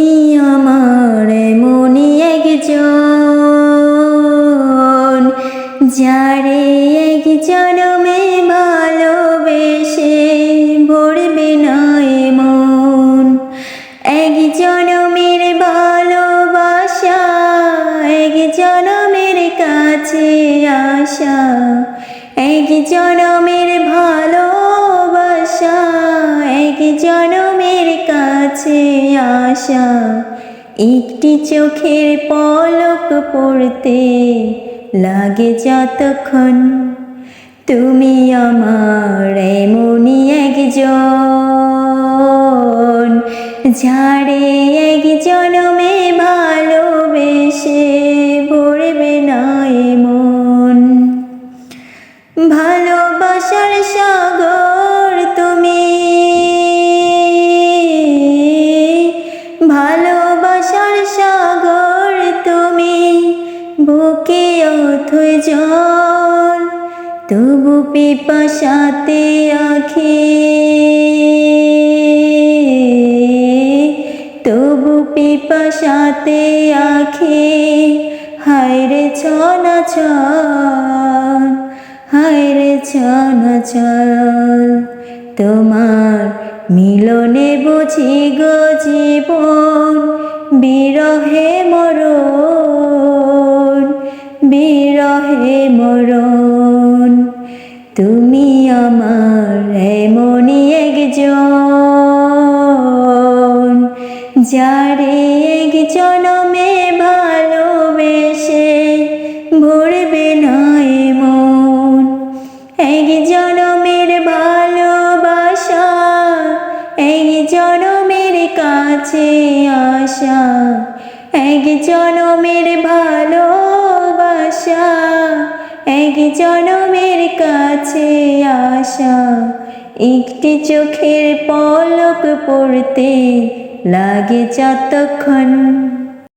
তুমি আমার এমনই একজন, যারে এক জনমে ভালোবেসে ভরবে না মন। এক জনমের ভালোবাসা, এক জনমের কাছে আসা, এক জনমের ভালোবাসা, এক জনমের কাছে আসা। একটি চোখের পলক পড়তে লাগে যতক্ষণ, তুমি আমার এমনই একজন, যারে এক জনমে ভালোবেসে ভরবে না মন। ভালোবাসার সাগর তুমি, ভালোবাসার সাগর তুমি, বুকে অথই জল, তবু পিপাসাতে আঁখি, তবু পিপাসাতে আঁখি। হায়রে ছনাছল, হায়রে ছনাছল, তোমার মিলনে বুঝি গো জীবন, বিরহে মরণ, বিরহে মরণ। তুমি আমার এমনই একজন, যারে এক জনমে ভালোবেসে ভরবে না মন। এক জনমের ভালোবাসা, এক জনমের কাছে আসা, এক জনমের ভালোবাসা, এক জনমের কাছে আসা। একটি চোখের পলক পড়তে লাগে যতক্ষণ।